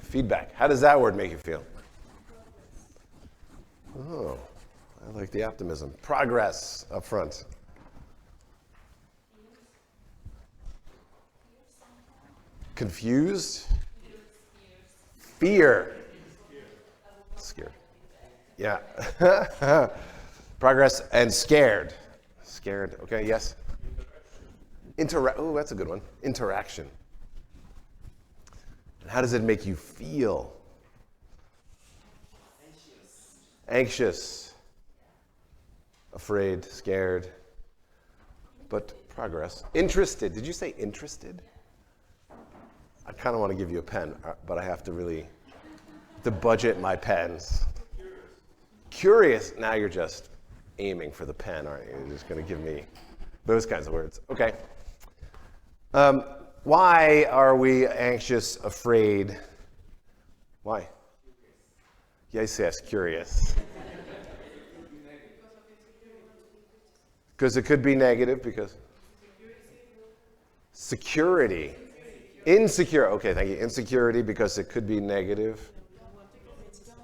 Feedback. How does that word make you feel? Oh, I like the optimism. Progress up front. Confused? Fear. Scared. Yeah. Progress and scared. Scared. Okay, yes? Oh, that's a good one. Interaction. And how does it make you feel? Anxious. Afraid, scared. But progress. Interested. Did you say interested? I kind of want to give you a pen, but I have to budget my pens. Curious. Now you're just aiming for the pen, aren't you? You're just going to give me those kinds of words. Okay. Why are we anxious, afraid? Why? Yes, curious. Because it could be negative, because security. Insecure. Okay, thank you. Insecurity, because it could be negative.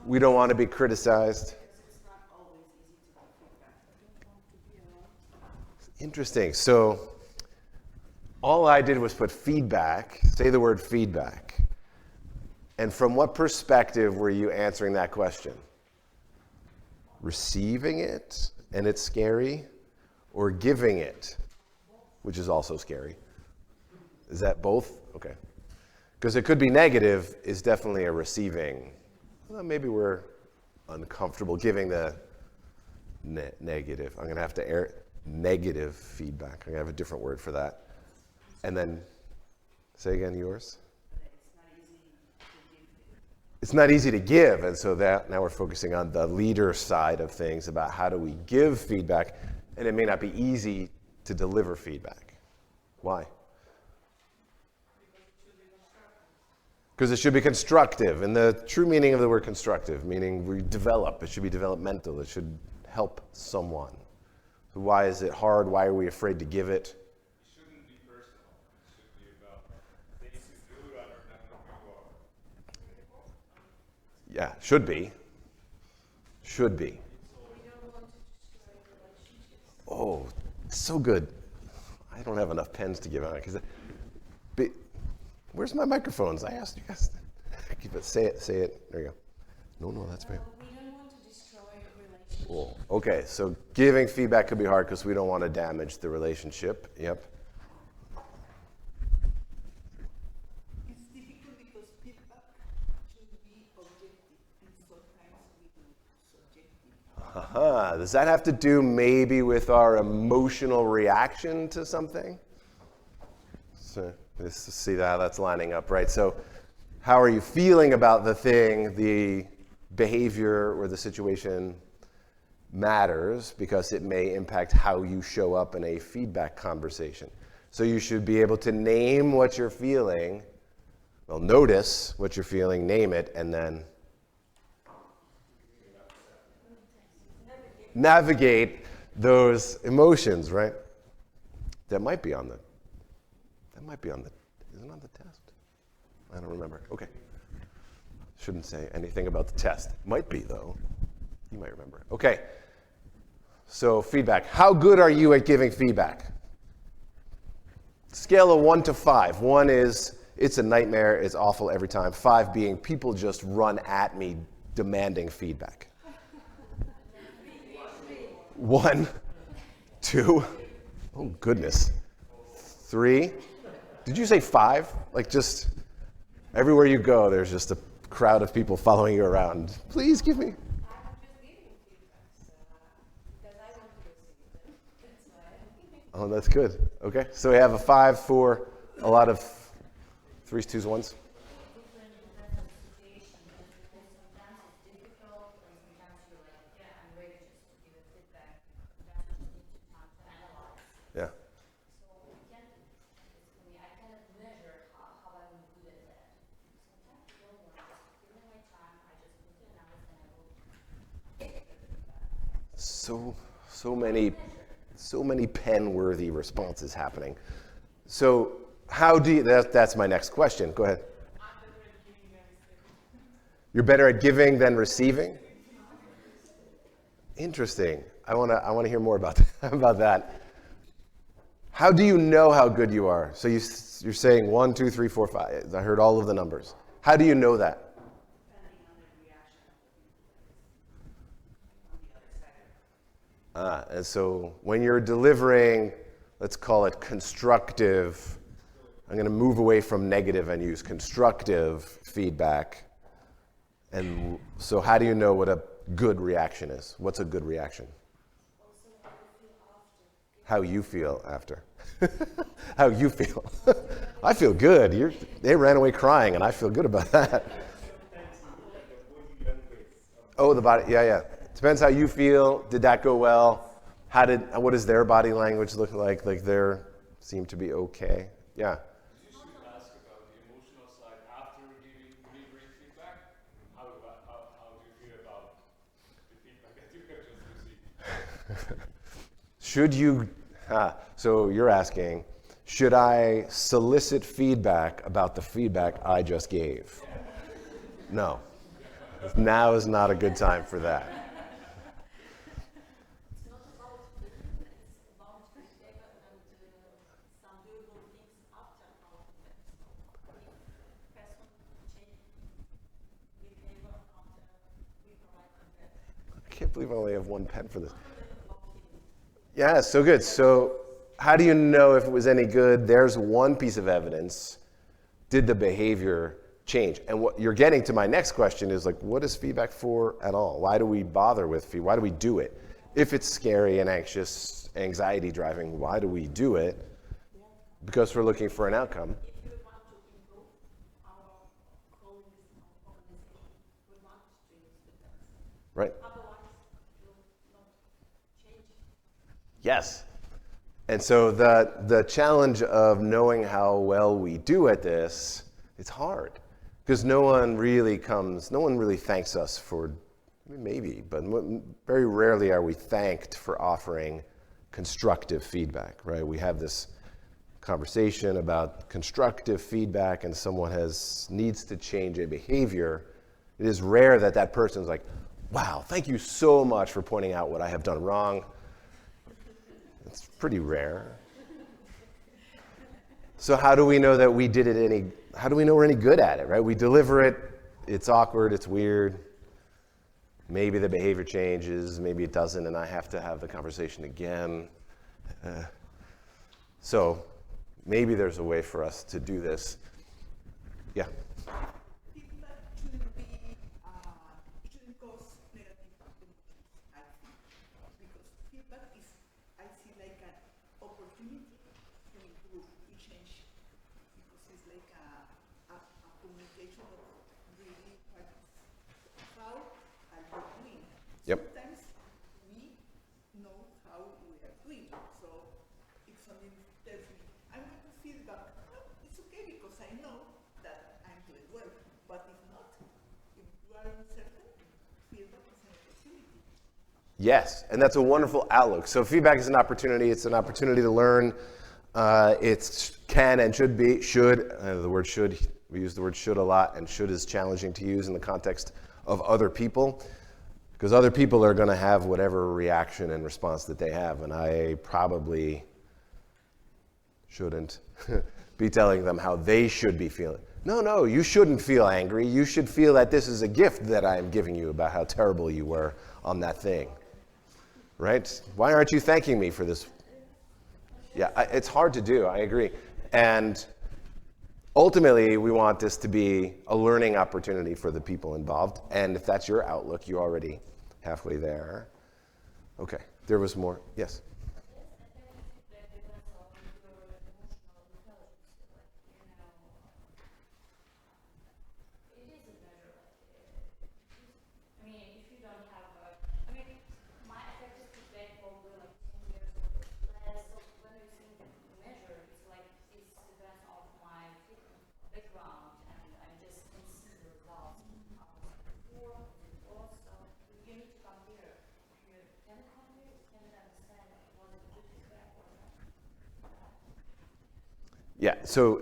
We don't want to be criticized. Interesting. So all I did was put feedback, say the word feedback. And from what perspective were you answering that question? Receiving it, and it's scary, or giving it, which is also scary? Is that both? Okay. Because it could be negative is definitely a receiving. Well, maybe we're uncomfortable giving the negative. I'm going to have to air negative feedback. I'm going to have a different word for that. And then, say again yours? It's not easy to give, and so that now we're focusing on the leader side of things about how do we give feedback, and it may not be easy to deliver feedback. Why? Because it should be constructive, and the true meaning of the word constructive, meaning we develop, it should be developmental, it should help someone. So why is it hard? Why are we afraid to give it? It shouldn't be personal. It should be about things you do rather than who you are. Yeah, should be. Should be. Oh, so good. I don't have enough pens to give out. Where's my microphones? I asked you guys. Say it. There you go. No, that's fair. We don't want to destroy a relationship. Cool. Okay, so giving feedback could be hard because we don't want to damage the relationship. Yep. It's difficult because feedback should be objective, and sometimes we do subjective. Does that have to do maybe with our emotional reaction to something? So let's see how that's lining up, right? So how are you feeling about the thing, the behavior or the situation matters because it may impact how you show up in a feedback conversation. So you should be able to name what you're feeling, well, notice what you're feeling, name it, and then navigate those emotions, right? That might be on the, is it on the test? I don't remember. Okay. Shouldn't say anything about the test. Might be, though. You might remember. Okay. So feedback. How good are you at giving feedback? Scale of 1 to 5. 1 is, it's a nightmare, it's awful every time. 5 being, people just run at me demanding feedback. 1, 2, oh goodness. 3, did you say 5? Like just everywhere you go, there's just a crowd of people following you around. Please give me. I'm just giving feedback, because I want to receive them. That's why. Oh, that's good. Okay, so we have a 5 for a lot of 3s, 2s, 1s. Yeah. So many pen-worthy responses happening. So how do you, that's my next question. Go ahead. You're better at giving than receiving? Interesting. I want to hear more about about that. How do you know how good you are? So you're saying 1, 2, 3, 4, 5. I heard all of the numbers. How do you know that? Depending on the reaction on the other side. And so when you're delivering, let's call it constructive, I'm going to move away from negative and use constructive feedback. And so how do you know what a good reaction is? What's a good reaction? How you feel after. How you feel. I feel good. They ran away crying, and I feel good about that. Oh, the body. Yeah. Depends how you feel. Did that go well? What does their body language look like? Like they seem to be okay. Yeah. You should ask about the emotional side after delivering feedback. How do you feel about the feedback that you have just received? Should you, so you're asking, should I solicit feedback about the feedback I just gave? No. Now is not a good time for that. It's not about feeling, it's about behavior and some doable things after all of that. If person change behavior after we provide feedback. I can't believe I only have one pen for this. Yeah, so good. So how do you know if it was any good? There's one piece of evidence. Did the behavior change? And what you're getting to my next question is like, what is feedback for at all? Why do we bother with feedback? Why do we do it? If it's scary and anxious, anxiety driving, why do we do it? Because we're looking for an outcome. If we want to improve our colleagues and organization, we want to use feedback. Right? Otherwise, it will not change. Yes. And so the challenge of knowing how well we do at this, it's hard. Because no one really thanks us for, maybe, but very rarely are we thanked for offering constructive feedback, right? We have this conversation about constructive feedback and someone needs to change a behavior. It is rare that that person's like, wow, thank you so much for pointing out what I have done wrong. It's pretty rare. So how do we know that we did it how do we know we're any good at it, right? We deliver it, it's awkward, it's weird. Maybe the behavior changes, maybe it doesn't, and I have to have the conversation again. So maybe there's a way for us to do this. Yeah. Feedback shouldn't be, it shouldn't cause negative emotions, I think. Because feedback is, I see like an opportunity to improve, to change. Because it's like a communication of really how are you doing. Yep. Sometimes we know how we are doing. So if something tells me, I'm going to feedback, well, it's okay because I know that I'm doing well. But if not, if you are uncertain, feedback is an opportunity. Yes, and that's a wonderful outlook. So feedback is an opportunity. It's an opportunity to learn. It can and should be, the word should, we use the word should a lot, and should is challenging to use in the context of other people, because other people are going to have whatever reaction and response that they have, and I probably shouldn't be telling them how they should be feeling. No, you shouldn't feel angry. You should feel that this is a gift that I am giving you about how terrible you were on that thing. Right? Why aren't you thanking me for this? Yeah, it's hard to do. I agree. And ultimately, we want this to be a learning opportunity for the people involved. And if that's your outlook, you're already halfway there. Okay, there was more. Yes? Yeah, so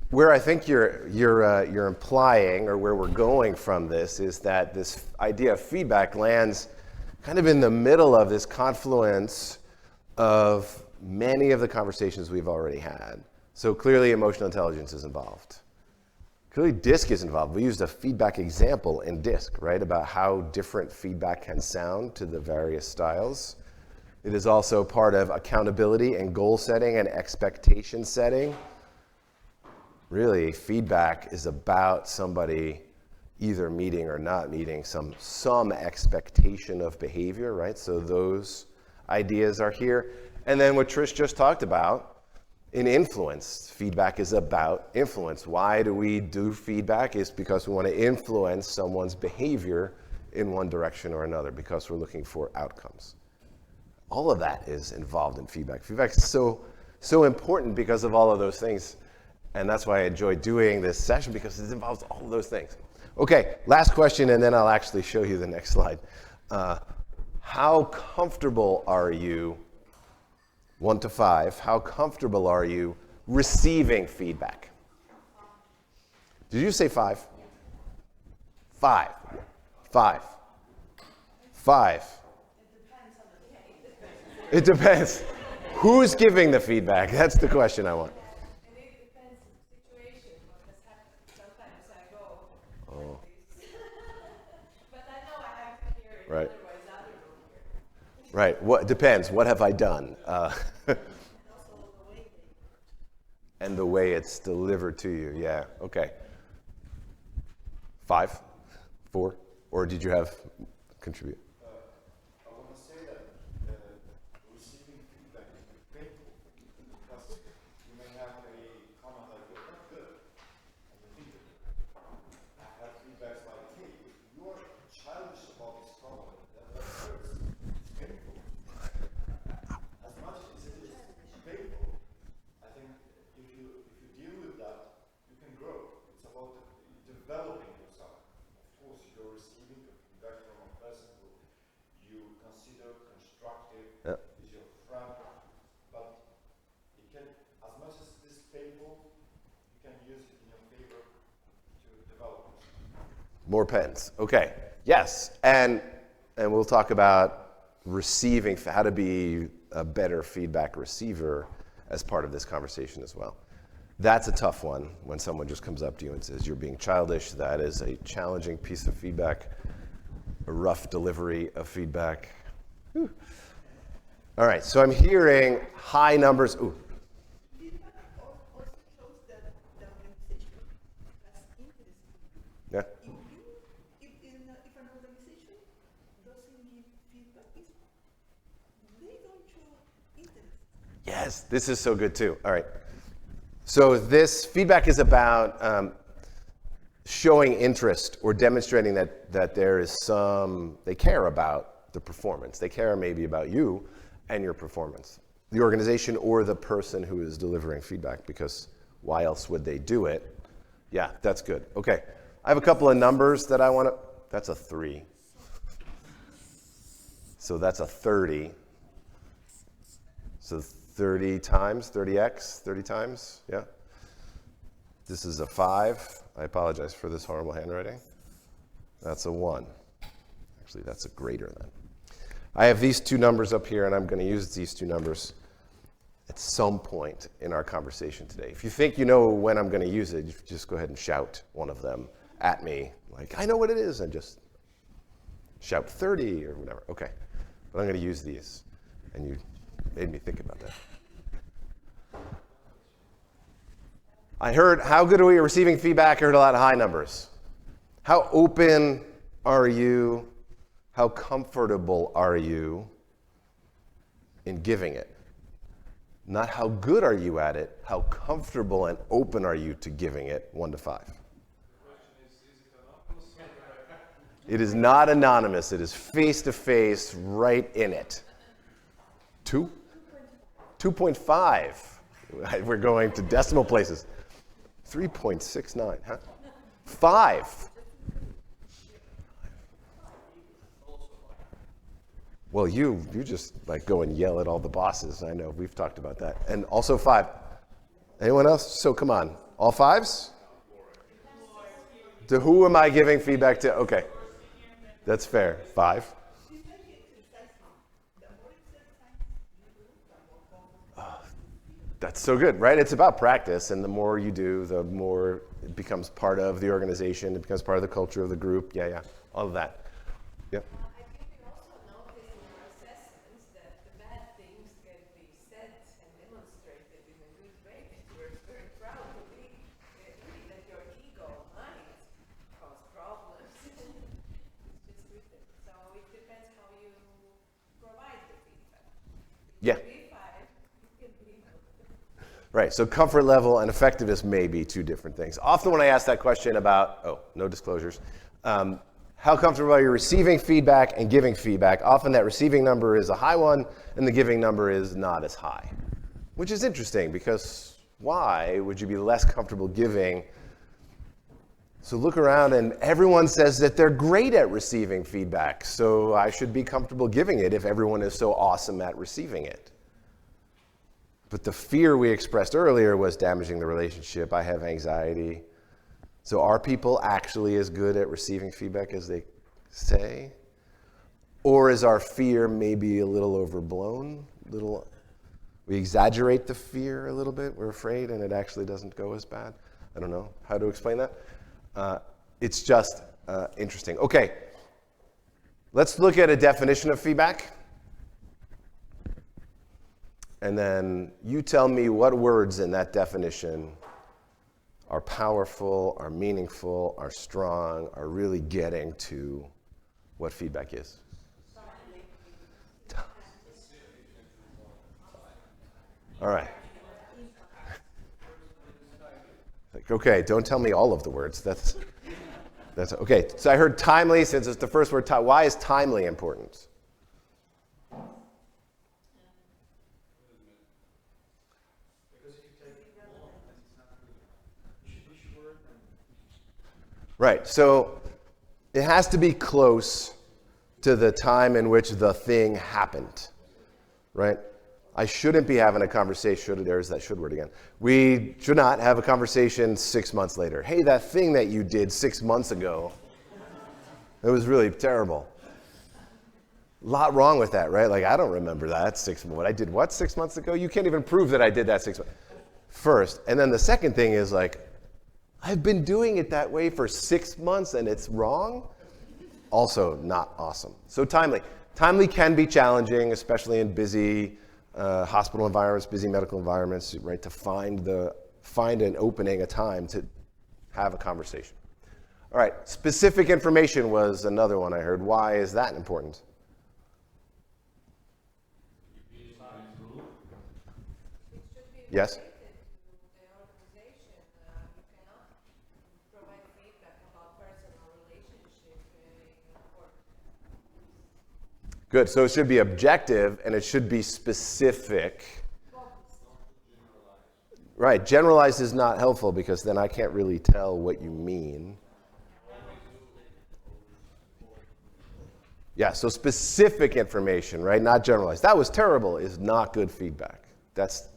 where I think you're implying, or where we're going from this, is that this idea of feedback lands kind of in the middle of this confluence of many of the conversations we've already had. So clearly emotional intelligence is involved. Clearly DISC is involved. We used a feedback example in DISC, right, about how different feedback can sound to the various styles. It is also part of accountability and goal setting and expectation setting. Really, feedback is about somebody either meeting or not meeting some expectation of behavior, right? So those ideas are here. And then what Trish just talked about, in influence, feedback is about influence. Why do we do feedback? It's because we want to influence someone's behavior in one direction or another, because we're looking for outcomes. All of that is involved in feedback. Feedback is so important because of all of those things. And that's why I enjoy doing this session, because it involves all of those things. Okay, last question, and then I'll actually show you the next slide. How comfortable are you, 1 to 5, how comfortable are you receiving feedback? Did you say 5? 5. 5. 5. It depends. Who's giving the feedback? That's the question I want. And it depends on the situation, what has happened. Sometimes I go like this. But I know I have to hear it, Right. otherwise others will hear it. Right. What depends. What have I done? And the way it's delivered to you. Yeah. Okay. 5, 4, or did you have contribute? I want to say that receiving feedback can be painful, because you may have a comment like, "You're not good," and you think it. I have feedbacks like, "Hey, you are childish about this problem. That hurts. It's painful." As much as it is painful, I think if you deal with that, you can grow. It's about developing yourself. Of course, you're receiving feedback from a person who you consider constructive, Yeah. is your friend, but it can, as much as it is painful, you can use it in your favor to develop yourself. More pens. Okay. Yes. And we'll talk about receiving, how to be a better feedback receiver as part of this conversation as well. That's a tough one when someone just comes up to you and says, "You're being childish." That is a challenging piece of feedback, a rough delivery of feedback. Whew. All right. So I'm hearing high numbers. Ooh. Feedback also shows that the organization has interest. Yeah. If an organization doesn't give feedback, they don't show interest. Yes, this is so good too. All right. So this feedback is about showing interest or demonstrating that there is they care about the performance. They care maybe about you and your performance, the organization or the person who is delivering feedback, because why else would they do it? Yeah, that's good. Okay. I have a couple of numbers that I want to, that's a 3. So that's a 30. So 30 times, 30x, 30 times, yeah. This is a 5. I apologize for this horrible handwriting. That's a 1. Actually, that's a greater than. I have these two numbers up here, and I'm going to use these two numbers at some point in our conversation today. If you think you know when I'm going to use it, you just go ahead and shout one of them at me, like, "I know what it is," and just shout 30 or whatever. Okay, but I'm going to use these, and you made me think about that. I heard, how good are we at receiving feedback? I heard a lot of high numbers. How open are you? How comfortable are you in giving it? Not how good are you at it, how comfortable and open are you to giving it, 1 to 5. It is not anonymous. It is face-to-face, right in it. 2? 2.5. We're going to decimal places. 3.69, huh? 5. Well, you just like go and yell at all the bosses. I know, we've talked about that. And also 5. Anyone else? So come on. All fives? To who am I giving feedback to? Okay. That's fair. 5. That's so good, right? It's about practice, and the more you do, the more it becomes part of the organization, it becomes part of the culture of the group. Yeah, all of that. Yep. I think we also notice in our assessments that the bad things can be said and demonstrated in a good way. That we're very proud to be really that your ego might cause problems. It's just written. So it depends how you provide the feedback. Yeah. Be 5, it can be Right, so comfort level and effectiveness may be two different things. Often when I ask that question about, no disclosures, how comfortable are you receiving feedback and giving feedback? Often that receiving number is a high one and the giving number is not as high, which is interesting because why would you be less comfortable giving? So look around and everyone says that they're great at receiving feedback, so I should be comfortable giving it if everyone is so awesome at receiving it. But the fear we expressed earlier was damaging the relationship. I have anxiety. So are people actually as good at receiving feedback as they say? Or is our fear maybe a little overblown? We exaggerate the fear a little bit. We're afraid and it actually doesn't go as bad. I don't know how to explain that. It's just interesting. Okay, let's look at a definition of feedback. And then you tell me what words in that definition are powerful, are meaningful, are strong, are really getting to what feedback is. All right. Okay, don't tell me all of the words. That's okay. So I heard timely, since it's the first word. Why is timely important? Right, so it has to be close to the time in which the thing happened, right? I shouldn't be having a conversation, there's that should word again. We should not have a conversation 6 months later. Hey, that thing that you did 6 months ago, it was really terrible. A lot wrong with that, right? Like, I don't remember that 6 months. I did what 6 months ago? You can't even prove that I did that 6 months. First, and then the second thing is like, I've been doing it that way for 6 months and it's wrong. Also not awesome. So timely. Timely can be challenging, especially in busy hospital environments, busy medical environments, right? To find an opening, a time to have a conversation. All right, specific information was another one I heard. Why is that important? Yes? Good, so it should be objective and it should be specific. Right, generalized is not helpful because then I can't really tell what you mean. Yeah, so specific information, right, not generalized. That was terrible is not good feedback. That's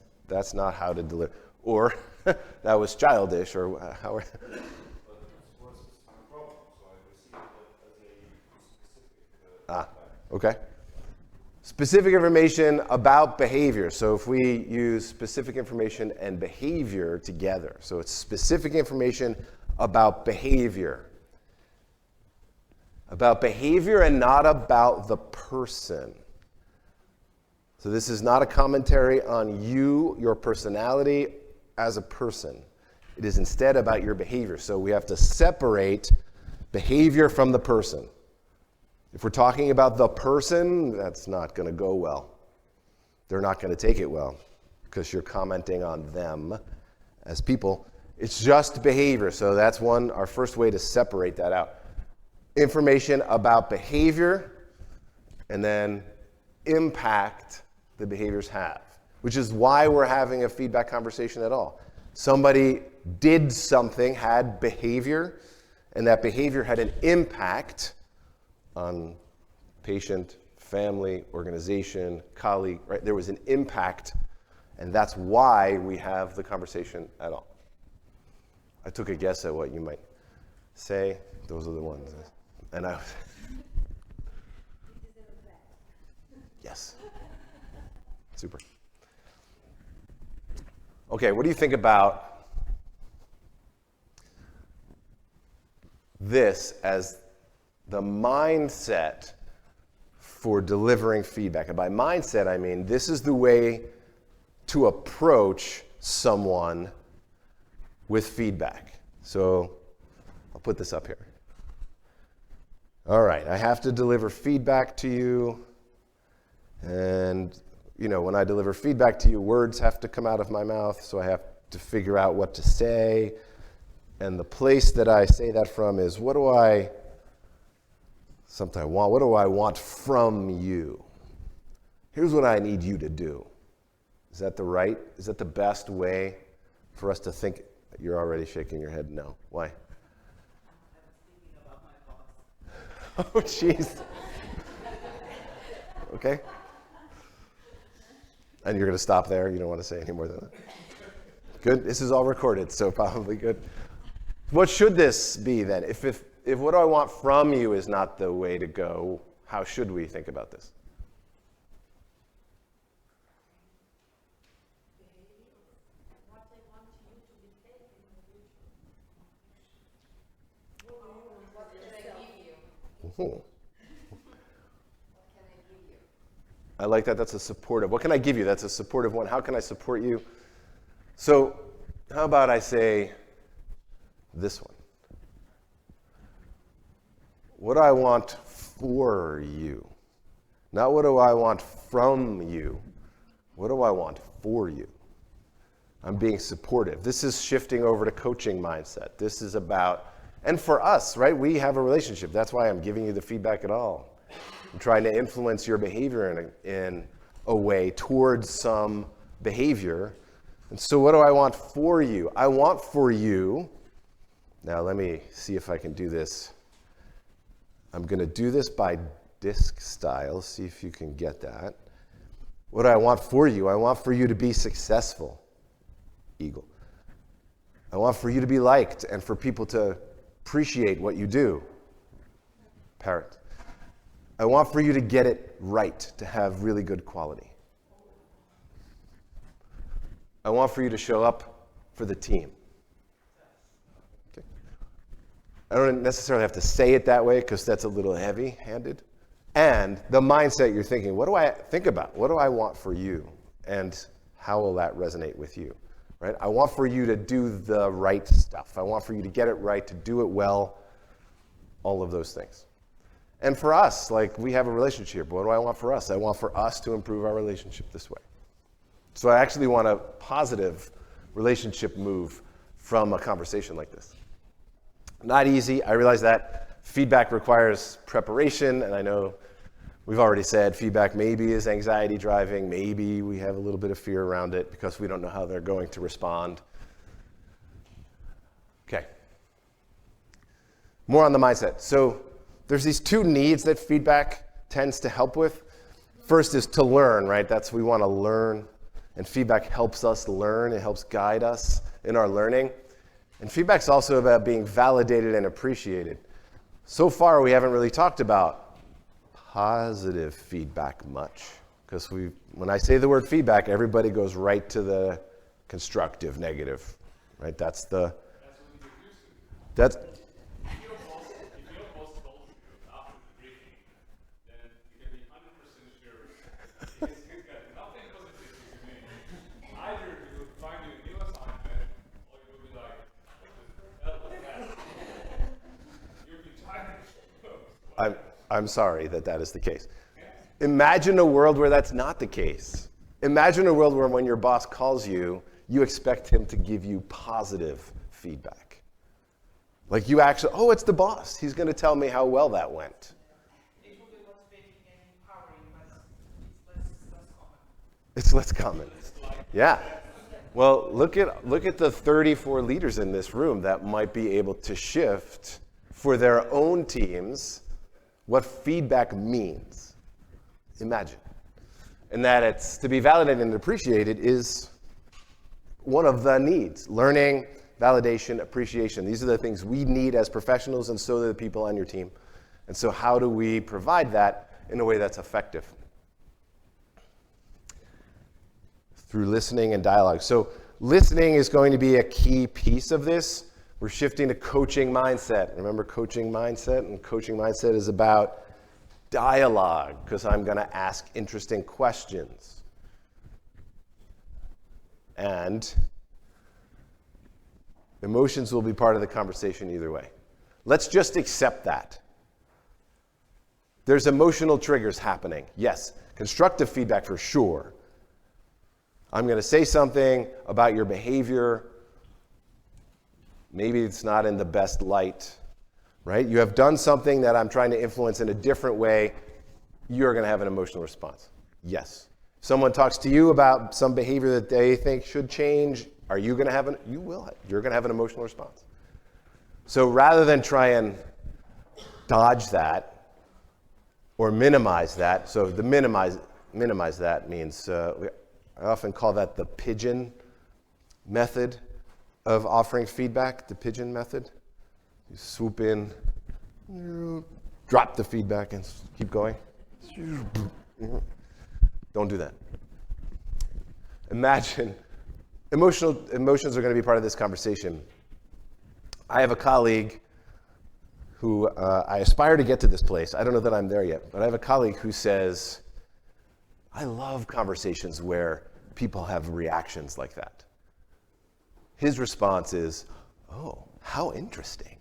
not how to deliver. Or that was childish or how. Okay. Specific information about behavior. So if we use specific information and behavior together. So it's specific information about behavior. About behavior and not about the person. So this is not a commentary on you, your personality as a person. It is instead about your behavior. So we have to separate behavior from the person. If we're talking about the person, that's not going to go well. They're not going to take it well because you're commenting on them as people. It's just behavior. So that's our first way to separate that out. Information about behavior and then impact the behaviors have, which is why we're having a feedback conversation at all. Somebody did something, had behavior, and that behavior had an impact on patient, family, organization, colleague, right? There was an impact, and that's why we have the conversation at all. I took a guess at what you might say. Those are the ones. And I was. Yes. Super. Okay, what do you think about this as the mindset for delivering feedback? And by mindset, I mean this is the way to approach someone with feedback. So I'll put this up here. All right, I have to deliver feedback to you. And, you know, when I deliver feedback to you, words have to come out of my mouth, so I have to figure out what to say. And the place that I say that from is, what do I want from you? Here's what I need you to do. Is that the best way for us to think? You're already shaking your head no. Why? Oh, jeez. Okay. And you're going to stop there? You don't want to say any more than that? Good. This is all recorded, so probably good. What should this be then? If what I want from you is not the way to go, how should we think about this? What they want you to behave in the future. What can I give you? Ooh. What can I give you? I like that. That's a supportive. What can I give you? That's a supportive one. How can I support you? So how about I say this one? What do I want for you? Not what do I want from you. What do I want for you? I'm being supportive. This is shifting over to coaching mindset. This is about, and for us, right? We have a relationship. That's why I'm giving you the feedback at all. I'm trying to influence your behavior in a way towards some behavior. And so what do I want for you? I want for you, now let me see if I can do this. I'm going to do this by disc style, see if you can get that. What do I want for you? I want for you to be successful, eagle. I want for you to be liked and for people to appreciate what you do, parrot. I want for you to get it right, to have really good quality. I want for you to show up for the team. Okay. I don't necessarily have to say it that way because that's a little heavy-handed. And the mindset you're thinking, what do I think about? What do I want for you? And how will that resonate with you? Right? I want for you to do the right stuff. I want for you to get it right, to do it well, all of those things. And for us, like we have a relationship. What do I want for us? I want for us to improve our relationship this way. So I actually want a positive relationship move from a conversation like this. Not easy. I realize that feedback requires preparation, and I know we've already said feedback maybe is anxiety driving. Maybe we have a little bit of fear around it because we don't know how they're going to respond. Okay. More on the mindset. So there's these two needs that feedback tends to help with. First is to learn, right? We want to learn. And feedback helps us learn. It helps guide us in our learning. And feedback's also about being validated and appreciated. So far, we haven't really talked about positive feedback much. Because when I say the word feedback, everybody goes right to the constructive, negative. Right? That's the... That's... I'm sorry that is the case. Imagine a world where that's not the case. Imagine a world where when your boss calls you, you expect him to give you positive feedback. Like you actually, oh, it's the boss. He's going to tell me how well that went. It will be motivating and empowering, but It's less common. Yeah. Well, look at the 34 leaders in this room that might be able to shift for their own teams what feedback means. Imagine. And that it's to be validated and appreciated is one of the needs. Learning, validation, appreciation. These are the things we need as professionals, and so do the people on your team. And so how do we provide that in a way that's effective? Through listening and dialogue. So listening is going to be a key piece of this. We're shifting to coaching mindset. Remember coaching mindset? And coaching mindset is about dialogue, because I'm going to ask interesting questions. And emotions will be part of the conversation either way. Let's just accept that. There's emotional triggers happening. Yes, constructive feedback for sure. I'm going to say something about your behavior. Maybe it's not in the best light, right? You have done something that I'm trying to influence in a different way. You're going to have an emotional response. Yes. Someone talks to you about some behavior that they think should change. Are you going to have you're going to have an emotional response. So rather than try and dodge that or minimize that, so the minimize that means, I often call that the pigeon method of offering feedback, the pigeon method. You swoop in, drop the feedback, and keep going. Don't do that. Imagine, emotions are going to be part of this conversation. I have a colleague who, I aspire to get to this place. I don't know that I'm there yet, but I have a colleague who says, I love conversations where people have reactions like that. His response is, oh, how interesting.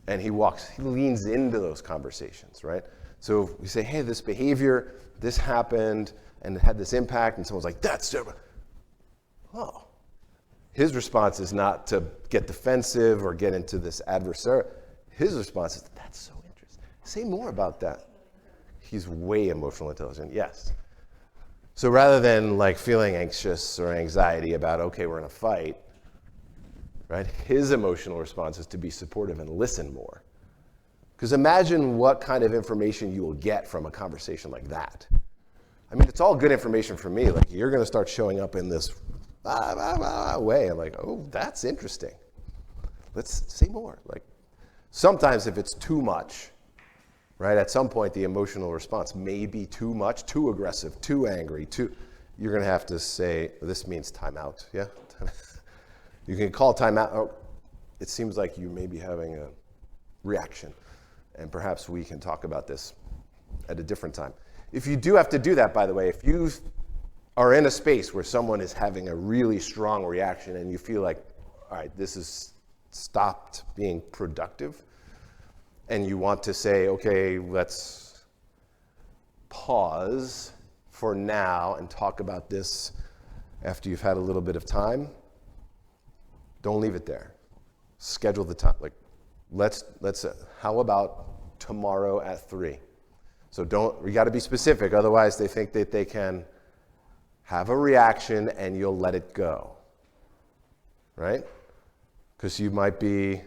And he leans into those conversations, right? So we say, hey, this behavior, this happened, and it had this impact, and someone's like, that's terrible. Oh. His response is not to get defensive or get into this adversary. His response is, that's so interesting. Say more about that. He's way emotional intelligent, yes. So rather than like feeling anxious or anxiety about, okay, we're in a fight, right? His emotional response is to be supportive and listen more. Because imagine what kind of information you will get from a conversation like that. I mean, it's all good information for me. Like, you're going to start showing up in this way. I'm like, oh, that's interesting. Let's say more. Like, sometimes if it's too much, right, at some point the emotional response may be too much, too aggressive, too angry, you're going to have to say, this means timeout, yeah? You can call timeout. Oh, it seems like you may be having a reaction, and perhaps we can talk about this at a different time. If you do have to do that, by the way, if you are in a space where someone is having a really strong reaction and you feel like, all right, this has stopped being productive, and you want to say, okay, let's pause for now and talk about this after you've had a little bit of time, don't leave it there. Schedule the time. Like, let's how about tomorrow at 3? So we got to be specific, otherwise they think that they can have a reaction and you'll let it go, right? Because you might be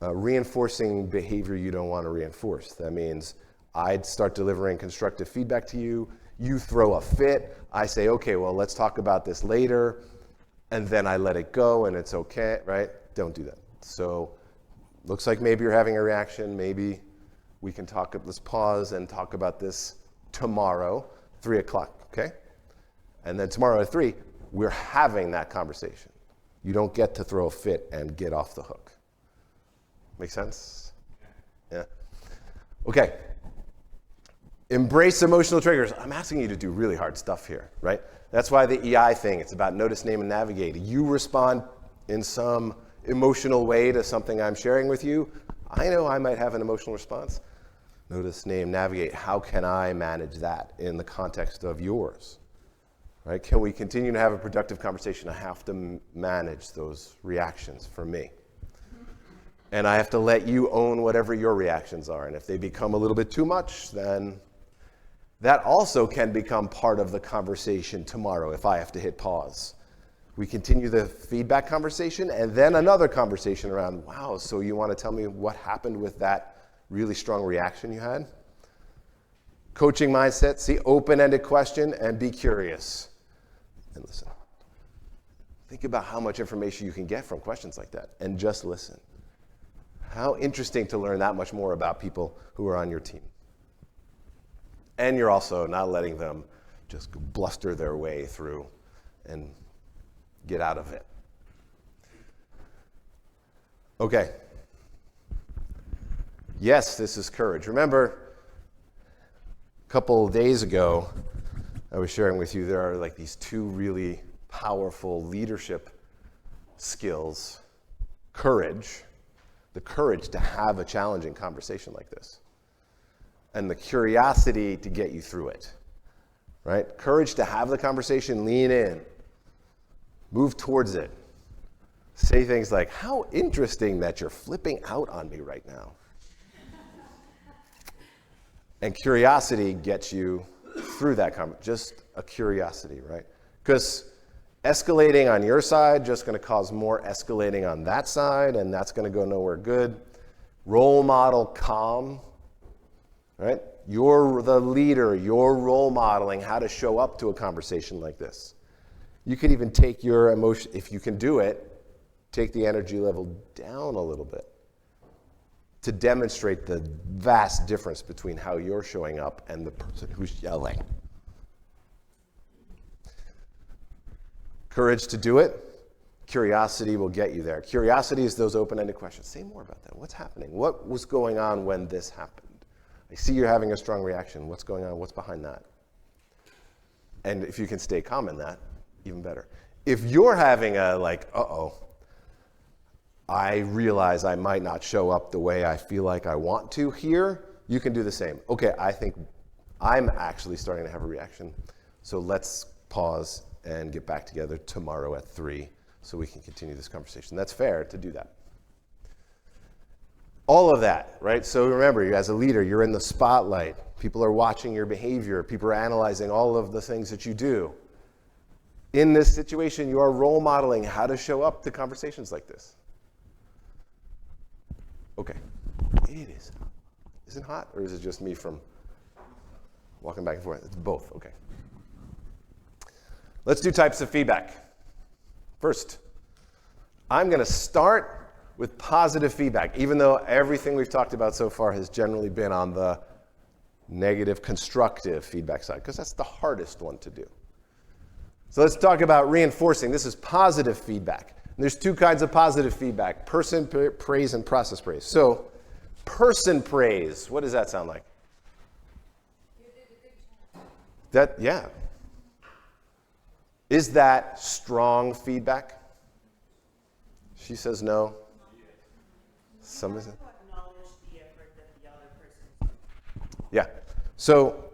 reinforcing behavior you don't want to reinforce. That means I'd start delivering constructive feedback to you, you throw a fit, I say, okay, well, let's talk about this later, and then I let it go and it's okay, right? Don't do that. So looks like maybe you're having a reaction, maybe we can let's pause and talk about this tomorrow, 3 o'clock, okay? And then tomorrow at 3, we're having that conversation. You don't get to throw a fit and get off the hook. Make sense? Yeah. Okay. Embrace emotional triggers. I'm asking you to do really hard stuff here, right? That's why the EI thing, it's about notice, name, and navigate. You respond in some emotional way to something I'm sharing with you. I know I might have an emotional response. Notice, name, navigate. How can I manage that in the context of yours? Right? Can we continue to have a productive conversation? I have to manage those reactions for me. And I have to let you own whatever your reactions are. And if they become a little bit too much, then that also can become part of the conversation tomorrow if I have to hit pause. We continue the feedback conversation and then another conversation around, wow, so you want to tell me what happened with that really strong reaction you had? Coaching mindset, see, open-ended question and be curious. And listen. Think about how much information you can get from questions like that, and just listen. How interesting to learn that much more about people who are on your team. And you're also not letting them just bluster their way through and get out of it. Okay. Yes, this is courage. Remember, a couple of days ago, I was sharing with you there are like these two really powerful leadership skills. Courage, the courage to have a challenging conversation like this, and the curiosity to get you through it, right? Courage to have the conversation, lean in, move towards it. Say things like, how interesting that you're flipping out on me right now. And curiosity gets you through that conversation, just a curiosity, right? Because escalating on your side just going to cause more escalating on that side, and that's going to go nowhere good. Role model calm, right? You're the leader, you're role modeling how to show up to a conversation like this. You could even take your emotion, if you can do it, take the energy level down a little bit to demonstrate the vast difference between how you're showing up and the person who's yelling. Courage to do it. Curiosity will get you there. Curiosity is those open-ended questions. Say more about that. What's happening? What was going on when this happened? I see you're having a strong reaction. What's going on? What's behind that? And if you can stay calm in that, even better. If you're having a like, I realize I might not show up the way I feel like I want to here, you can do the same. Okay, I think I'm actually starting to have a reaction. So let's pause and get back together tomorrow at 3 so we can continue this conversation. That's fair to do that. All of that, right? So remember, as a leader, you're in the spotlight. People are watching your behavior. People are analyzing all of the things that you do. In this situation, you are role modeling how to show up to conversations like this. Okay, it is. Isn't it hot, or is it just me from walking back and forth? It's both, okay. Let's do types of feedback. First, I'm going to start with positive feedback, even though everything we've talked about so far has generally been on the negative, constructive feedback side, because that's the hardest one to do. So let's talk about reinforcing. This is positive feedback. And there's two kinds of positive feedback, person praise and process praise. So person praise, what does that sound like? You did a good job. Yeah. Is that strong feedback? She says no. Some is it? Acknowledge the effort that the other person. Yeah. So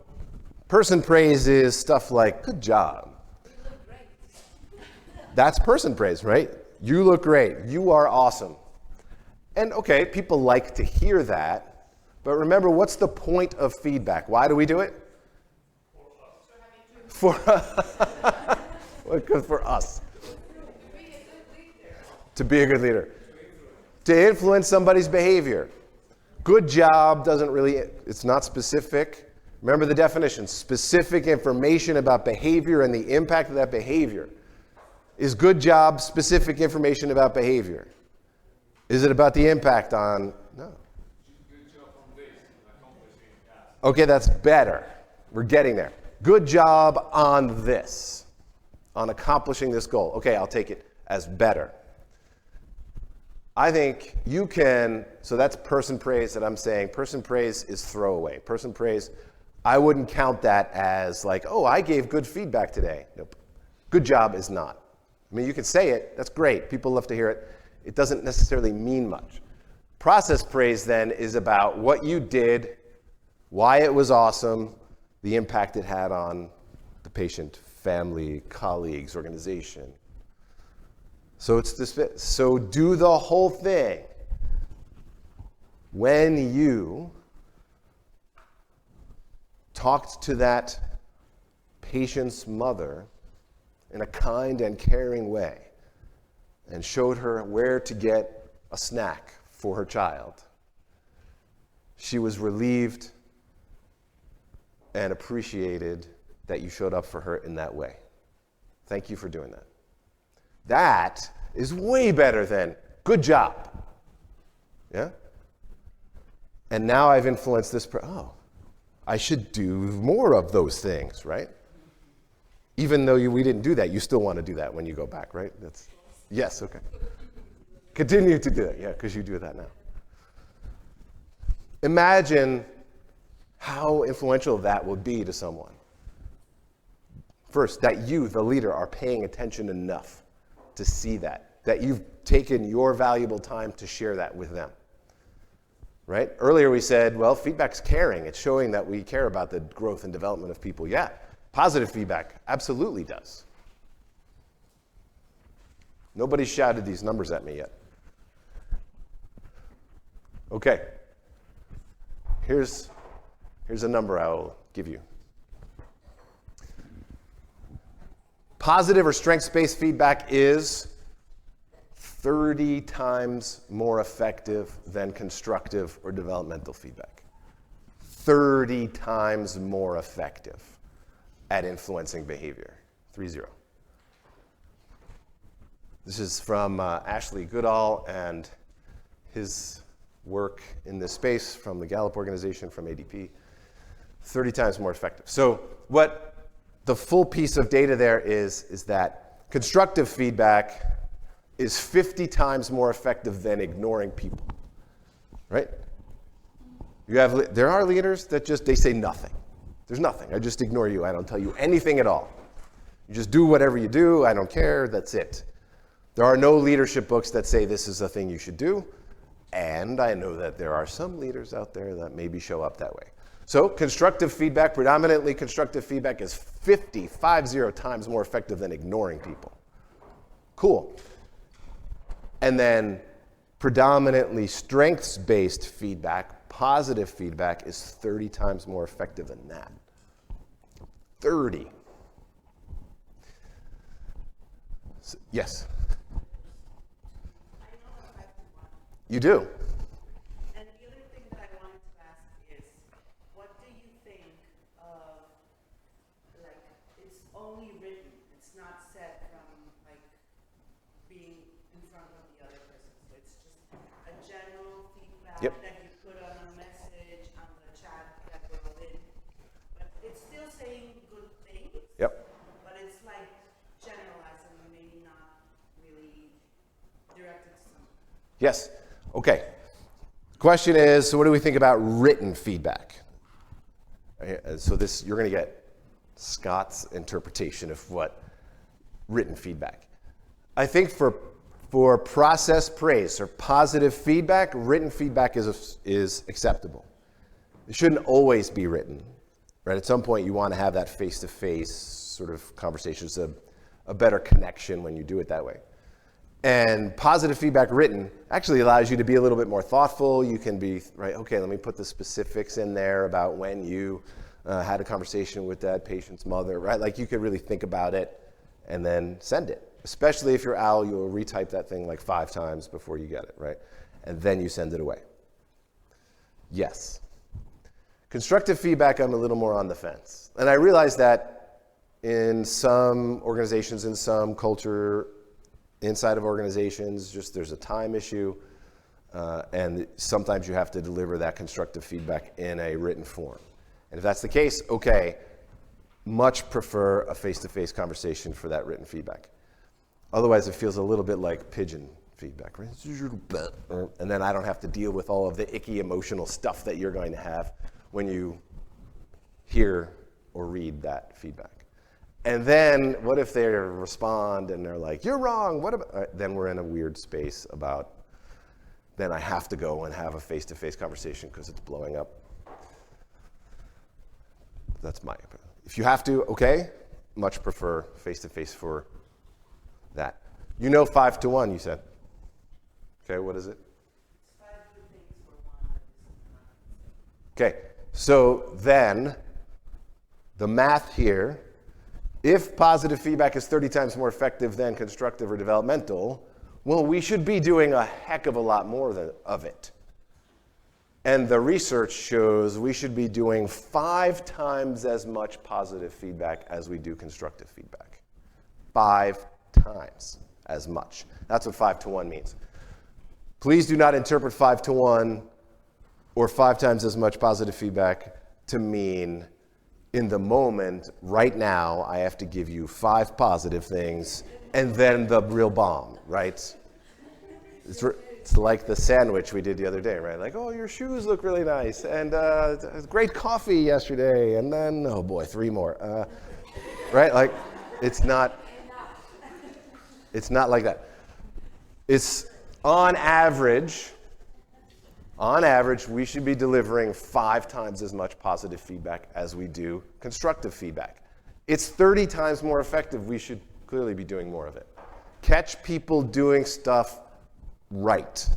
person praise is stuff like, good job. You look great. That's person praise, right? You look great. You are awesome. And okay, people like to hear that, but remember, what's the point of feedback? Why do we do it? For us. To be a good leader. To influence somebody's behavior. Good job doesn't really, it's not specific. Remember the definition, specific information about behavior and the impact of that behavior. Is good job specific information about behavior? Is it about the impact on, no. Good job on this, accomplishing that. Okay, that's better. We're getting there. Good job on this, on accomplishing this goal. Okay, I'll take it as better. I think you can, so that's person praise that I'm saying. Person praise is throwaway. Person praise, I wouldn't count that as like, oh, I gave good feedback today. Nope. Good job is not. I mean, you can say it. That's great. People love to hear it. It doesn't necessarily mean much. Process praise then is about what you did, why it was awesome, the impact it had on the patient, family, colleagues, organization. So it's this. So do the whole thing. When you talked to that patient's mother in a kind and caring way and showed her where to get a snack for her child, she was relieved and appreciated that you showed up for her in that way. Thank you for doing that. That is way better than good job. Yeah? And now I've influenced this I should do more of those things, right? Even though we didn't do that, you still want to do that when you go back, right? Yes, okay. Continue to do it, yeah, because you do that now. Imagine how influential that would be to someone. First, that you, the leader, are paying attention enough to see that you've taken your valuable time to share that with them. Right? Earlier we said, well, feedback's caring. It's showing that we care about the growth and development of people. Yeah, positive feedback absolutely does. Nobody's shouted these numbers at me yet. Okay. Here's a number I will give you. Positive or strengths-based feedback is 30 times more effective than constructive or developmental feedback. 30 times more effective at influencing behavior. 30. This is from Ashley Goodall and his work in this space from the Gallup organization, from ADP. 30 times more effective. So what the full piece of data there is that constructive feedback is 50 times more effective than ignoring people, right? There are leaders that they say nothing. There's nothing. I just ignore you. I don't tell you anything at all. You just do whatever you do. I don't care. That's it. There are no leadership books that say this is a thing you should do. And I know that there are some leaders out there that maybe show up that way. So constructive feedback, predominantly constructive feedback, is 50 times more effective than ignoring people. Cool. And then predominantly strengths-based feedback, positive feedback, is 30 times more effective than that. 30. Yes? I know a 5 to 1. You do? And the other thing that I wanted to ask is, what do you think of, like, it's only written, it's not said from, like, being in front of the other person. So it's just a general feedback Yep. that you put on a message on the chat that we're in. But it's still saying good things. Yep. But it's like generalized and maybe not really directed to someone. Yes. Okay. Question is, so what do we think about written feedback? So you're going to get Scott's interpretation of what written feedback. I think for process praise or positive feedback, written feedback is acceptable. It shouldn't always be written, right? At some point, you want to have that face-to-face sort of conversation. It's a better connection when you do it that way. And positive feedback written actually allows you to be a little bit more thoughtful. You can be, right, okay, let me put the specifics in there about when you had a conversation with that patient's mother, right? Like you could really think about it and then send it. Especially if you're Al, you'll retype that thing like 5 times before you get it, right? And then you send it away. Yes. Constructive feedback, I'm a little more on the fence. And I realize that in some organizations, in some culture, inside of organizations, just there's a time issue, and sometimes you have to deliver that constructive feedback in a written form. And if that's the case, okay, much prefer a face-to-face conversation for that written feedback. Otherwise, it feels a little bit like pigeon feedback, right? And then I don't have to deal with all of the icky emotional stuff that you're going to have when you hear or read that feedback. And then what if they respond and they're like, you're wrong, what about? Then we're in a weird space about, then I have to go and have a face-to-face conversation because it's blowing up. That's my opinion. If you have to, okay, much prefer face-to-face for that. 5 to 1, you said. Okay, what is it? 5 good things for 1. Okay, so then the math here, if positive feedback is 30 times more effective than constructive or developmental, well, we should be doing a heck of a lot more of it. And the research shows we should be doing 5 times as much positive feedback as we do constructive feedback. 5 times. as much. That's what 5-to-1 means. Please do not interpret 5-to-1 or 5 times as much positive feedback to mean in the moment, right now, I have to give you 5 positive things and then the real bomb, right? It's like the sandwich we did the other day, right? Like, oh, your shoes look really nice, and great coffee yesterday, and then, oh boy, 3 more. Right? Like, it's not like that. It's on average, we should be delivering 5 times as much positive feedback as we do constructive feedback. It's 30 times more effective. We should clearly be doing more of it. Catch people doing stuff right.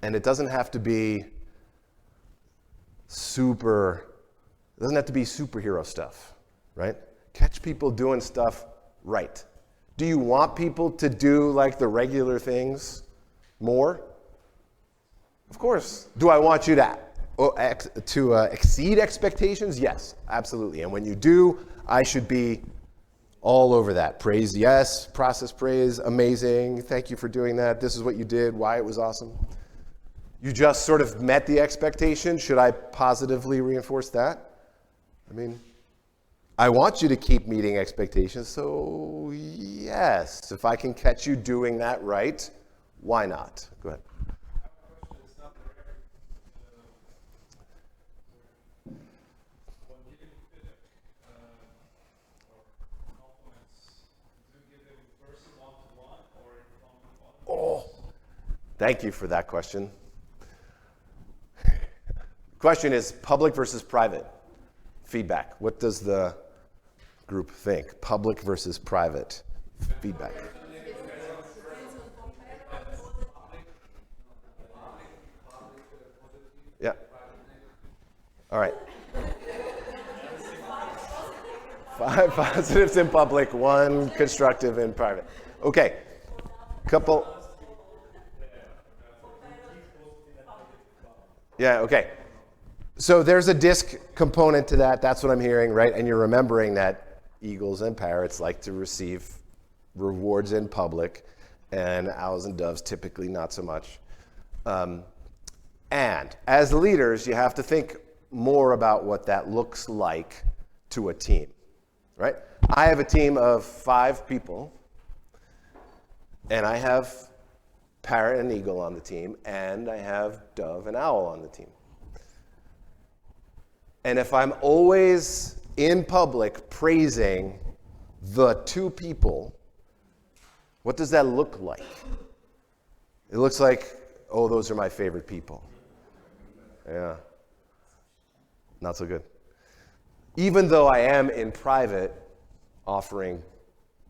And it doesn't have to be superhero stuff, right? Catch people doing stuff right. Do you want people to do like the regular things more? Of course. Do I want you to exceed expectations? Yes, absolutely. And when you do, I should be all over that. Praise, yes. Process praise, amazing. Thank you for doing that. This is what you did, why it was awesome. You just sort of met the expectation. Should I positively reinforce that? I mean, I want you to keep meeting expectations, so yes, if I can catch you doing that right, why not? Go ahead. It's not direct. When giving feedback or compliments, do you give them in person, one-to-one, or in front of others? Oh, thank you for that question. Question is public versus private feedback. What does the group think? Public versus private feedback. Yeah. All right. 5 positives in public, 1 constructive in private. Okay. Couple. Yeah, okay. So there's a disc component to that. That's what I'm hearing, right? And you're remembering that eagles and parrots like to receive rewards in public, and owls and doves typically not so much. And as leaders, you have to think more about what that looks like to a team, right? I have a team of 5 people, and I have parrot and eagle on the team, and I have dove and owl on the team. And if I'm always in public praising the 2 people, what does that look like? It looks like, oh, those are my favorite people. Yeah. Not so good. Even though I am in private offering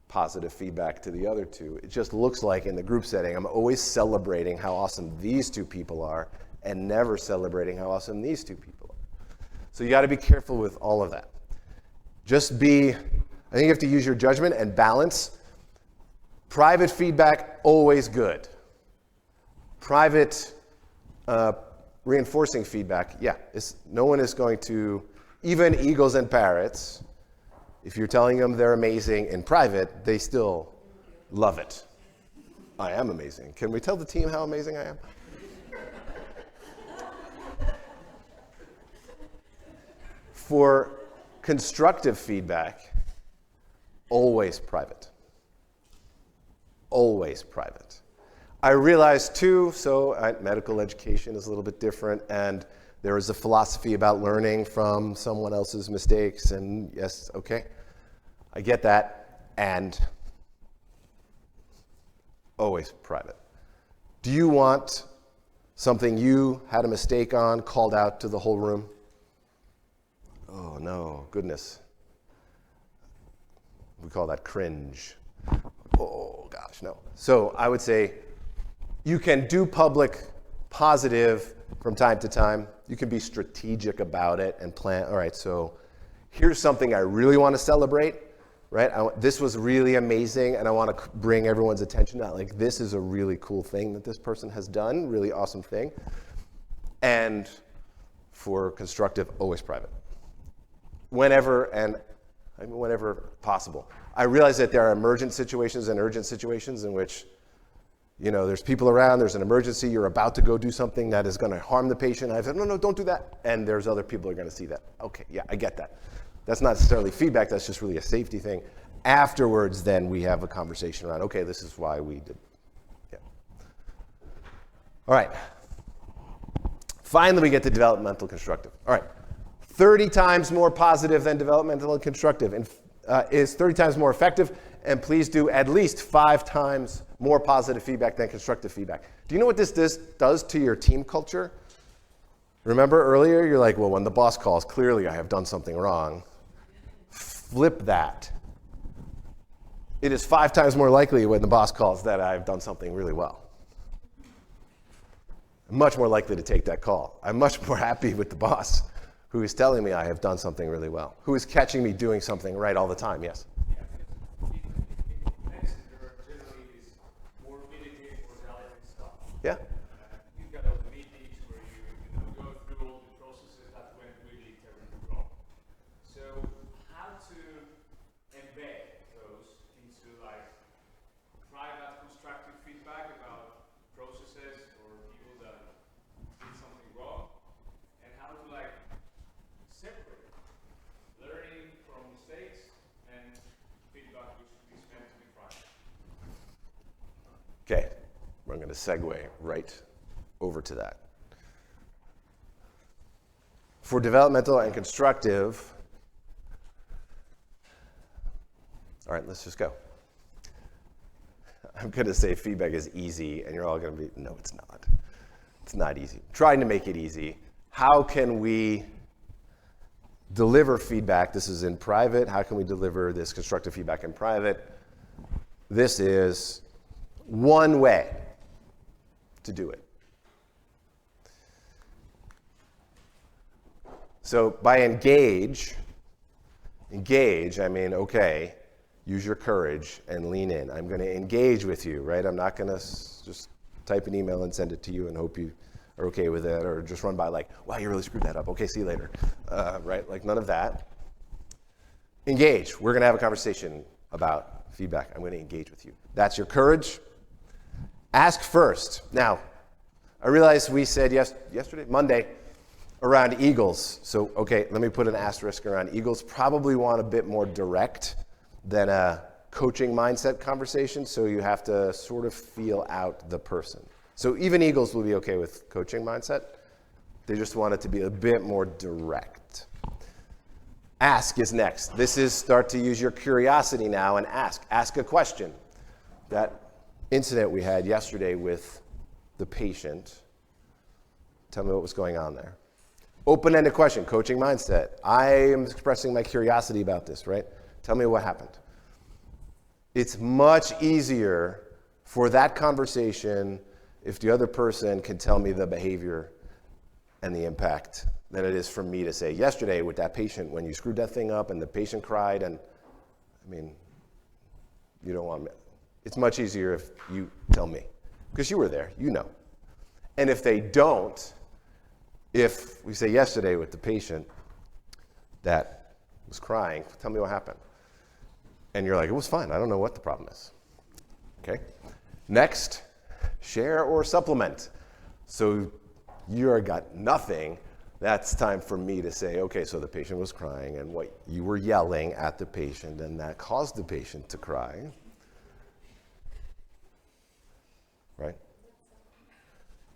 positive feedback to the other 2, it just looks like in the group setting, I'm always celebrating how awesome these 2 people are and never celebrating how awesome these 2 people are. So you got to be careful with all of that. I think you have to use your judgment and balance. Private feedback, always good. Private reinforcing feedback, yeah, no one is going to, even eagles and parrots, if you're telling them they're amazing in private, they still love it. I am amazing. Can we tell the team how amazing I am? For constructive feedback, always private. Always private. I realize too, medical education is a little bit different, and there is a philosophy about learning from someone else's mistakes, and yes, okay, I get that, and always private. Do you want something you had a mistake on called out to the whole room? Oh no, goodness. We call that cringe. Oh gosh, no. So I would say you can do public positive from time to time. You can be strategic about it and plan, all right, so here's something I really want to celebrate, right? This was really amazing, and I want to bring everyone's attention to that. Like, this is a really cool thing that this person has done, really awesome thing. And for constructive, always private. Whenever and I mean, whenever possible. I realize that there are emergent situations and urgent situations in which, there's people around, there's an emergency, you're about to go do something that is going to harm the patient. I said, no, don't do that. And there's other people who are going to see that. Okay, yeah, I get that. That's not necessarily feedback, that's just really a safety thing. Afterwards, then we have a conversation around, okay, this is why we did. Yeah. All right. Finally, we get to developmental constructive. All right. 30 times more positive than developmental and constructive is 30 times more effective, and please do at least 5 times more positive feedback than constructive feedback. Do you know what this does to your team culture? Remember earlier, you're like, well, when the boss calls, clearly I have done something wrong. Flip that. It is 5 times more likely when the boss calls that I've done something really well. I'm much more likely to take that call. I'm much more happy with the boss who is telling me I have done something really well, who is catching me doing something right all the time, yes? Yeah, because in medicine, there are generally these more military mortality stuff. Yeah. You've got all the meetings where you go through all the processes that went really terribly wrong. So how to embed those into private constructive feedback about processes or people that did something wrong, and how to separate learning from mistakes and feedback which is meant to be private. Okay, we're going to segue right over to that. For developmental and constructive, all right, let's just go. I'm going to say feedback is easy, and you're all going to be, no, it's not. It's not easy. I'm trying to make it easy. How can we deliver feedback? This is in private. How can we deliver this constructive feedback in private? This is one way to do it. So by engage, I mean, okay, use your courage and lean in. I'm going to engage with you, right? I'm not going to just type an email and send it to you and hope you are okay with it, or just run by wow, you really screwed that up. Okay, see you later, right? None of that. Engage. We're going to have a conversation about feedback. I'm going to engage with you. That's your courage. Ask first. Now, I realize we said Monday, around eagles. So, okay, let me put an asterisk around eagles. Probably want a bit more direct than a coaching mindset conversation, so you have to sort of feel out the person. So even eagles will be okay with coaching mindset. They just want it to be a bit more direct. Ask is next. This is start to use your curiosity now and ask. Ask a question. That incident we had yesterday with the patient, tell me what was going on there. Open-ended question, coaching mindset. I am expressing my curiosity about this, right? Tell me what happened. It's much easier for that conversation if the other person can tell me the behavior and the impact than it is for me to say, yesterday with that patient, when you screwed that thing up and the patient cried, and you don't want me. It's much easier if you tell me, because you were there, you know. And if they don't, if we say yesterday with the patient that was crying, tell me what happened. And you're like, it was fine, I don't know what the problem is. Okay? Next, share or supplement. So you got nothing. That's time for me to say, okay, so the patient was crying and what you were yelling at the patient and that caused the patient to cry. Right?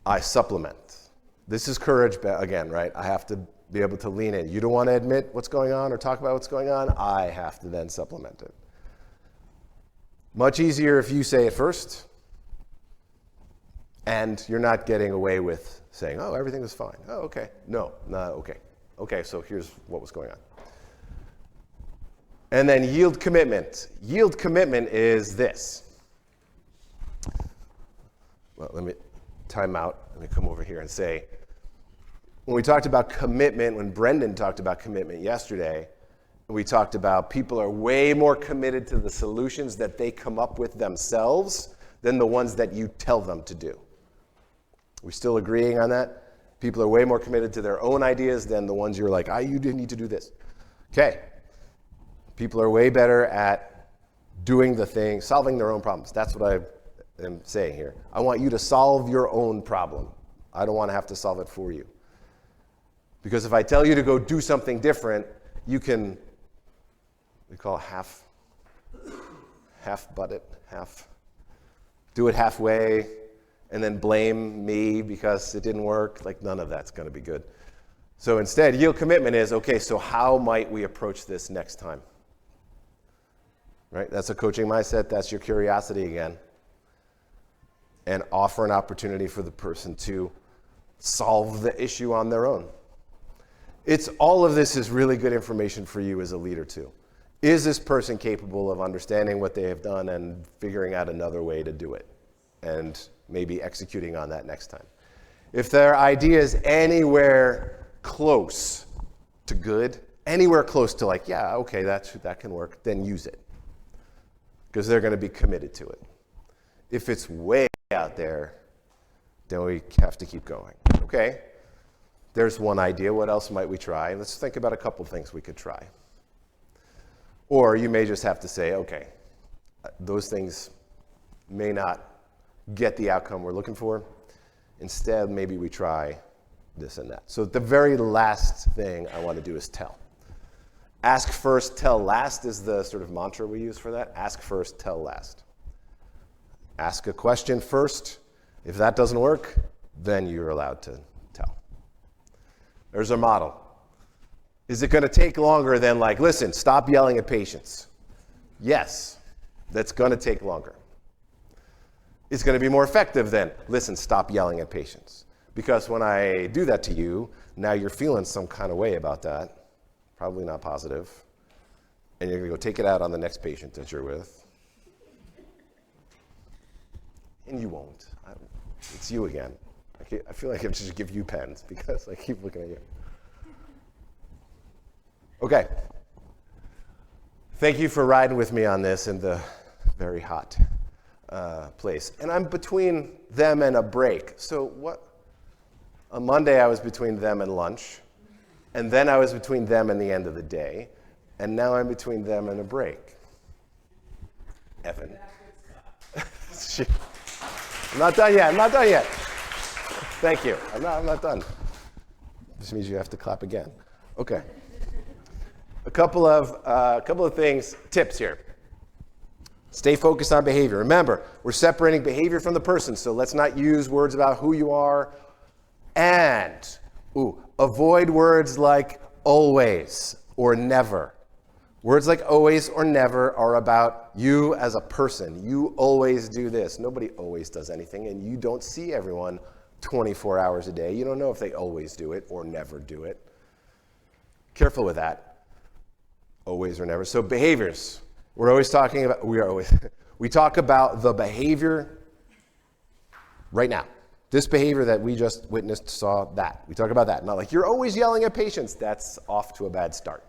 I supplement. This is courage again, right? I have to be able to lean in. You don't want to admit what's going on or talk about what's going on. I have to then supplement it. Much easier if you say it first and you're not getting away with saying, oh, everything was fine. Oh, okay. No, okay. Okay, so here's what was going on. And then yield commitment. Yield commitment is this. Well, let me time out. Let me come over here and say, when we talked about commitment, when Brendan talked about commitment yesterday, we talked about people are way more committed to the solutions that they come up with themselves than the ones that you tell them to do. We still agreeing on that? People are way more committed to their own ideas than the ones you're like, you need to do this. Okay. People are way better at doing the thing, solving their own problems. That's what I am saying here. I want you to solve your own problem. I don't want to have to solve it for you. Because if I tell you to go do something different, you can, we call it half-butt it, do it halfway, and then blame me because it didn't work. Like, none of that's going to be good. So instead, yield commitment is, okay, so how might we approach this next time? Right? That's a coaching mindset. That's your curiosity again. And offer an opportunity for the person to solve the issue on their own. All of this is really good information for you as a leader too. Is this person capable of understanding what they have done and figuring out another way to do it? And maybe executing on that next time. If their idea is anywhere close to good, anywhere close to like, yeah, okay, that can work, then use it. Because they're going to be committed to it. If it's way out there, then we have to keep going. Okay, there's one idea. What else might we try? Let's think about a couple things we could try. Or you may just have to say, okay, those things may not get the outcome we're looking for. Instead, maybe we try this and that. So the very last thing I want to do is tell. Ask first, tell last is the sort of mantra we use for that. Ask first, tell last. Ask a question first. If that doesn't work, then you're allowed to tell. There's our model. Is it going to take longer than like, listen, stop yelling at patients? Yes, that's going to take longer. It's going to be more effective than, listen, stop yelling at patients. Because when I do that to you, now you're feeling some kind of way about that, probably not positive, and you're going to go take it out on the next patient that you're with. And you won't. It's you again. I feel like I should give you pens because I keep looking at you. Okay. Thank you for riding with me on this in the very hot place. And I'm between them and a break. So what? On Monday, I was between them and lunch. And then I was between them and the end of the day. And now I'm between them and a break. Evan. I'm not done yet. Thank you. I'm not done. This means you have to clap again. Okay. A couple of things, tips here. Stay focused on behavior. Remember, we're separating behavior from the person, so let's not use words about who you are. And avoid words like always or never. Words like always or never are about you as a person. You always do this. Nobody always does anything, and you don't see everyone 24 hours a day. You don't know if they always do it or never do it. Careful with that. Always or never. So behaviors. We talk about the behavior right now. This behavior that we just witnessed, saw that. We talk about that. Not like, you're always yelling at patients. That's off to a bad start.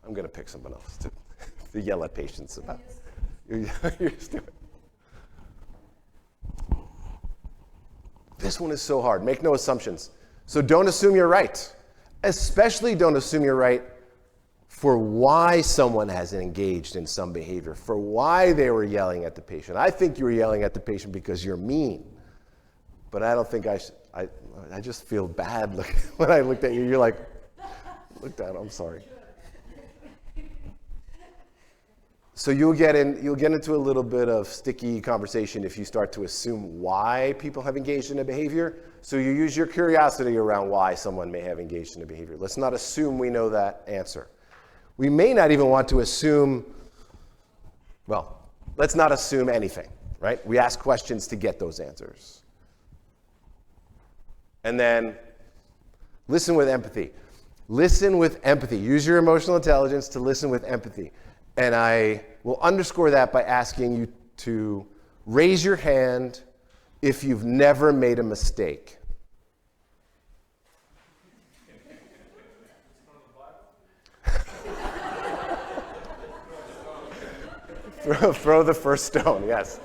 I'm going to pick someone else to yell at patients about. You're used to it. This one is so hard. Make no assumptions. So don't assume you're right. Especially don't assume you're right for why someone has engaged in some behavior, for why they were yelling at the patient. I think you were yelling at the patient because you're mean. But I don't think I should. I just feel bad when I looked at you. You're like, looked at, I'm sorry. So you'll get into a little bit of sticky conversation if you start to assume why people have engaged in a behavior. So you use your curiosity around why someone may have engaged in a behavior. Let's not assume we know that answer. We may not even want to assume, let's not assume anything, right? We ask questions to get those answers. And then listen with empathy. Listen with empathy. Use your emotional intelligence to listen with empathy. And I will underscore that by asking you to raise your hand if you've never made a mistake. Throw the first stone, yes.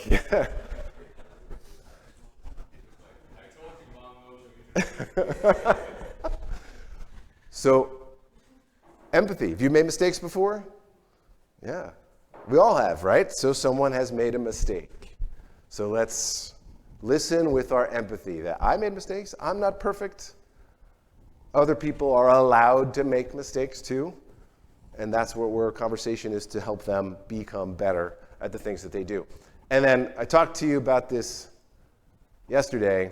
Yeah. So Empathy. Have you made mistakes before? Yeah. We all have, right? So someone has made a mistake. So let's listen with our empathy that I made mistakes. I'm not perfect. Other people are allowed to make mistakes too. And that's where conversation is, to help them become better at the things that they do. And then I talked to you about this yesterday.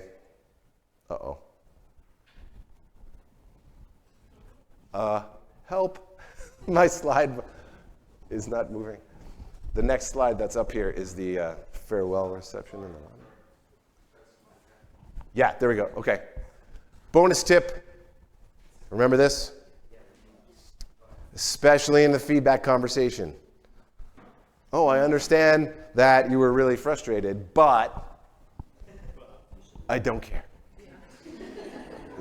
Help. My slide is not moving. The next slide that's up here is the farewell reception. Yeah, there we go. Okay. Bonus tip. Remember this? Especially in the feedback conversation. Oh, I understand that you were really frustrated, but I don't care.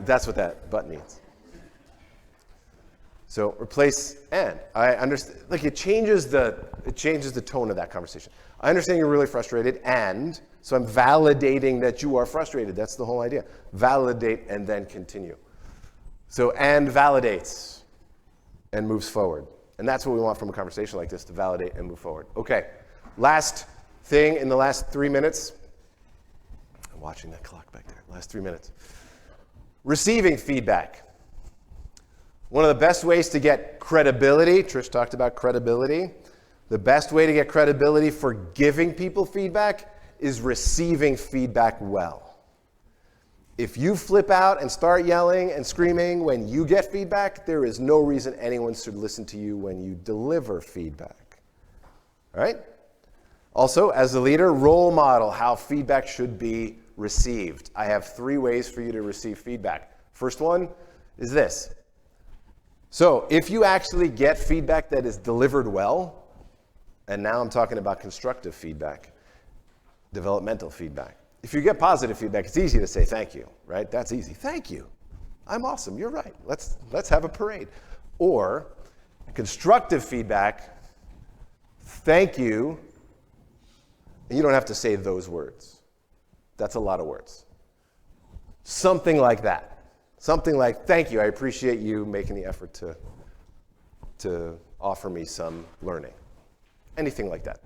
That's what that but means. So replace and. I understand. Like it changes the tone of that conversation. I understand you're really frustrated, and so I'm validating that you are frustrated. That's the whole idea. Validate and then continue. So and validates and moves forward. And that's what we want from a conversation like this, to validate and move forward. Okay, last thing in the last 3 minutes. I'm watching that clock back there. Last 3 minutes. Receiving feedback. One of the best ways to get credibility, Trish talked about credibility. The best way to get credibility for giving people feedback is receiving feedback well. If you flip out and start yelling and screaming when you get feedback, there is no reason anyone should listen to you when you deliver feedback. All right? Also, as a leader, role model how feedback should be received. I have 3 ways for you to receive feedback. First one is this. So if you actually get feedback that is delivered well, and now I'm talking about constructive feedback, developmental feedback. If you get positive feedback, it's easy to say thank you, right? That's easy. Thank you. I'm awesome. You're right. Let's have a parade. Or constructive feedback, thank you, and you don't have to say those words. That's a lot of words. Something like that. Something like, thank you, I appreciate you making the effort to offer me some learning. Anything like that.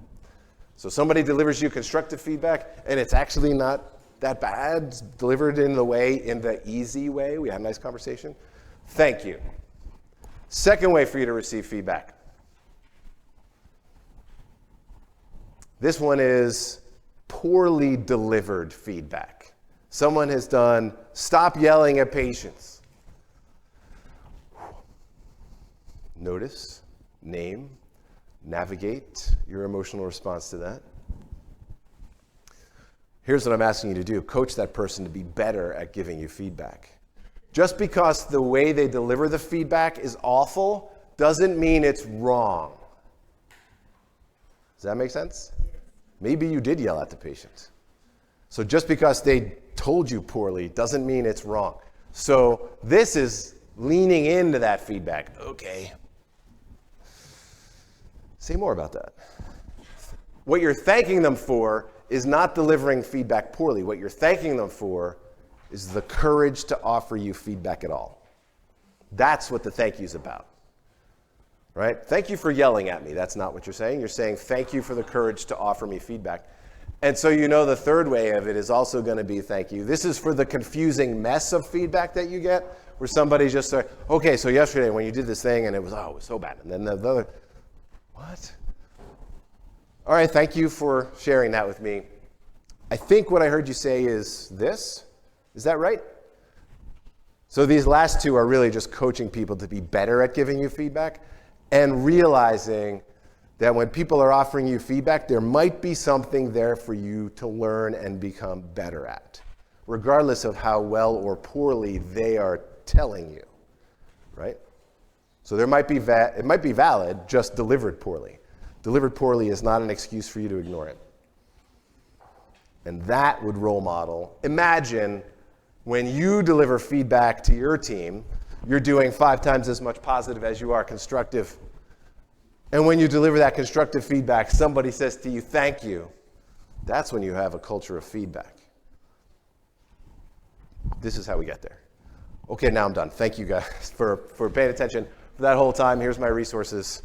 So somebody delivers you constructive feedback, and it's actually not that bad. It's delivered in the easy way. We had a nice conversation. Thank you. Second way for you to receive feedback. This one is poorly delivered feedback. Someone has done, stop yelling at patients. Notice, name, navigate your emotional response to that. Here's what I'm asking you to do. Coach that person to be better at giving you feedback. Just because the way they deliver the feedback is awful doesn't mean it's wrong. Does that make sense? Maybe you did yell at the patient. So just because they told you poorly doesn't mean it's wrong. So this is leaning into that feedback. Okay. Say more about that. What you're thanking them for is not delivering feedback poorly. What you're thanking them for is the courage to offer you feedback at all. That's what the thank you is about. Right? Thank you for yelling at me. That's not what you're saying. You're saying thank you for the courage to offer me feedback. And so you know the third way of it is also going to be thank you. This is for the confusing mess of feedback that you get, where somebody just said, okay, so yesterday when you did this thing and it was so bad. And then the other, what? All right, thank you for sharing that with me. I think what I heard you say is this. Is that right? So these last two are really just coaching people to be better at giving you feedback and realizing that when people are offering you feedback, there might be something there for you to learn and become better at, regardless of how well or poorly they are telling you, right? So it might be valid, just delivered poorly. Delivered poorly is not an excuse for you to ignore it. And that would role model. Imagine when you deliver feedback to your team, you're doing 5 times as much positive as you are constructive. And when you deliver that constructive feedback, somebody says to you, thank you. That's when you have a culture of feedback. This is how we get there. Okay, now I'm done. Thank you guys for paying attention, that whole time, here's my resources.